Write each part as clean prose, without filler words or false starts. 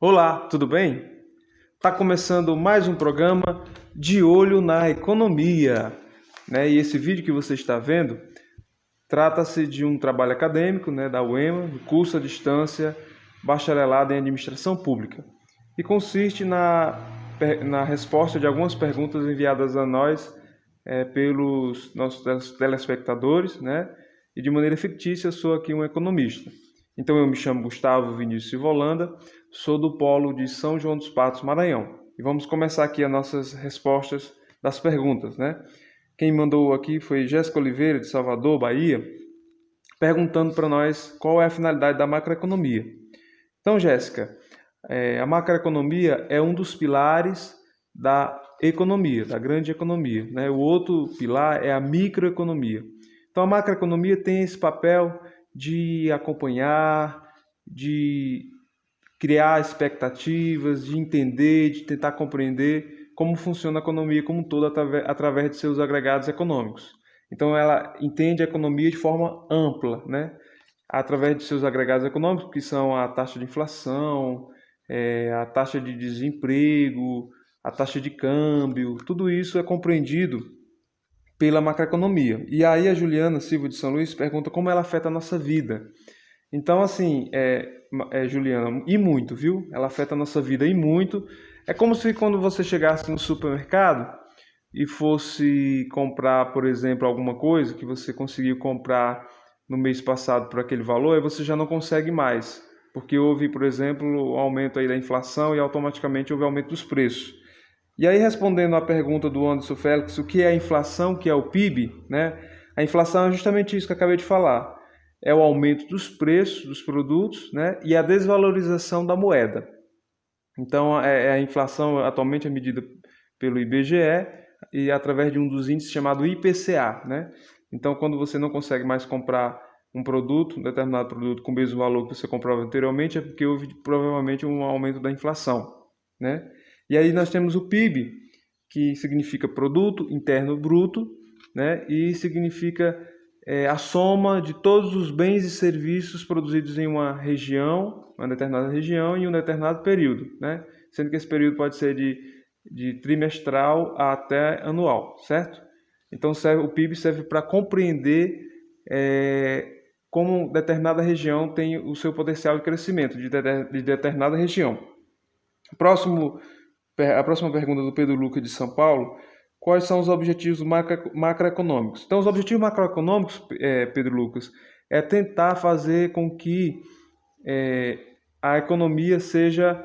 Olá, tudo bem? Está começando mais um programa De Olho na Economia, né? E esse vídeo que você está vendo trata-se de um trabalho acadêmico, né, da UEMA, do curso à distância Bacharelado em Administração Pública, e consiste na resposta de algumas perguntas enviadas a nós pelos nossos telespectadores, né? E de maneira fictícia, eu sou aqui um economista. Então eu me chamo Gustavo Vinícius Silva Holanda, sou do polo de São João dos Patos, Maranhão. E vamos começar aqui as nossas respostas das perguntas, né? Quem mandou aqui foi Jéssica Oliveira, de Salvador, Bahia, perguntando para nós qual é a finalidade da macroeconomia. Então, Jéssica, a macroeconomia é um dos pilares da economia, da grande economia, né? O outro pilar é a microeconomia. Então, a macroeconomia tem esse papel de acompanhar, de criar expectativas, de entender, de tentar compreender como funciona a economia como um todo através de seus agregados econômicos. Então, ela entende a economia de forma ampla, né? Através de seus agregados econômicos, que são a taxa de inflação, a taxa de desemprego, a taxa de câmbio, tudo isso é compreendido pela macroeconomia. E aí a Juliana Silva de São Luís pergunta como ela afeta a nossa vida. Então, assim, Juliana, e muito, viu? Ela afeta a nossa vida e muito. É como se quando você chegasse no supermercado e fosse comprar, por exemplo, alguma coisa que você conseguiu comprar no mês passado por aquele valor, aí você já não consegue mais, porque houve, por exemplo, o aumento aí da inflação e automaticamente houve aumento dos preços. E aí, respondendo à pergunta do Anderson Félix, o que é a inflação, o que é o PIB, né? A inflação é justamente isso que eu acabei de falar. É o aumento dos preços dos produtos, né? E a desvalorização da moeda. Então, a inflação atualmente é medida pelo IBGE e através de um dos índices chamado IPCA, né? Então, quando você não consegue mais comprar um produto, um determinado produto com o mesmo valor que você comprava anteriormente, é porque houve provavelmente um aumento da inflação, né? E aí nós temos o PIB, que significa Produto Interno Bruto, né? E significa a soma de todos os bens e serviços produzidos em uma determinada região, em um determinado período, né? Sendo que esse período pode ser de trimestral até anual, certo? Então o PIB serve para compreender como determinada região tem o seu potencial de crescimento de determinada região. A próxima pergunta do Pedro Lucas de São Paulo: quais são os objetivos macroeconômicos? Então, os objetivos macroeconômicos, Pedro Lucas, é tentar fazer com que a economia esteja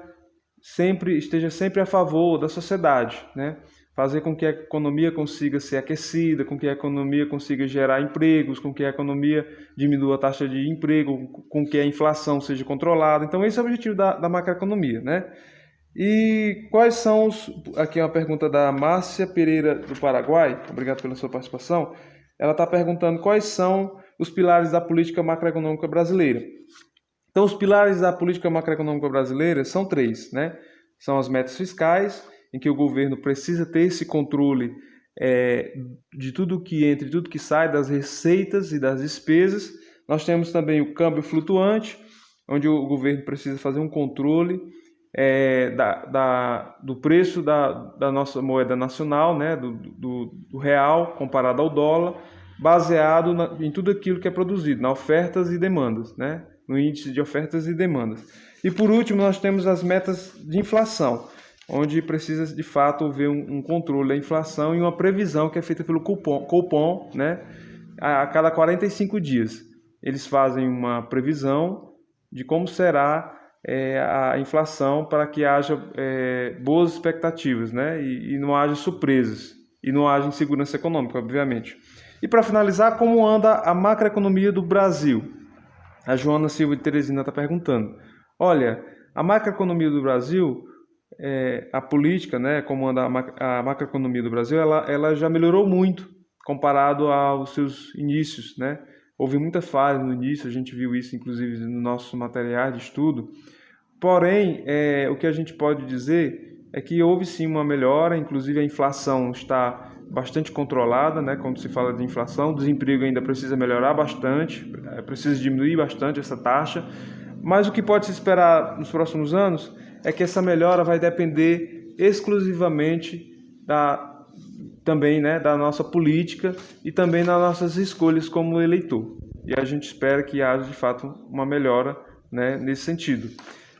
sempre a favor da sociedade, né? Fazer com que a economia consiga ser aquecida, com que a economia consiga gerar empregos, com que a economia diminua a taxa de emprego, com que a inflação seja controlada. Então, esse é o objetivo da macroeconomia, né? E quais são Aqui é uma pergunta da Márcia Pereira, do Paraguai. Obrigado pela sua participação. Ela está perguntando quais são os pilares da política macroeconômica brasileira. Então, os pilares da política macroeconômica brasileira são três, né? São as metas fiscais, em que o governo precisa ter esse controle de tudo que entra e tudo que sai, das receitas e das despesas. Nós temos também o câmbio flutuante, onde o governo precisa fazer um controle do preço da nossa moeda nacional, né, do real comparado ao dólar, baseado em tudo aquilo que é produzido, nas ofertas e demandas, né, no índice de ofertas e demandas. E por último, nós temos as metas de inflação, onde precisa de fato haver um controle da inflação e uma previsão que é feita pelo Copom, né, a cada 45 dias. Eles fazem uma previsão de como será a inflação para que haja boas expectativas, né? E não haja surpresas, e não haja insegurança econômica, obviamente. E para finalizar, como anda a macroeconomia do Brasil? A Joana Silva de Teresina está perguntando. Olha, a macroeconomia do Brasil, a política, né, como anda a macroeconomia do Brasil, ela já melhorou muito comparado aos seus inícios, né? Houve muita falha no início, a gente viu isso inclusive no nosso material de estudo. Porém, o que a gente pode dizer é que houve sim uma melhora, inclusive a inflação está bastante controlada, né? Quando se fala de inflação, o desemprego ainda precisa melhorar bastante, precisa diminuir bastante essa taxa, mas o que pode se esperar nos próximos anos é que essa melhora vai depender exclusivamente também, né, da nossa política e também das nossas escolhas como eleitor. E a gente espera que haja, de fato, uma melhora, né, nesse sentido.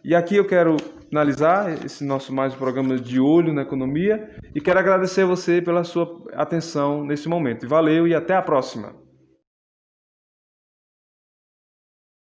E aqui eu quero finalizar esse nosso mais um programa de Olho na Economia e quero agradecer a você pela sua atenção nesse momento. Valeu e até a próxima!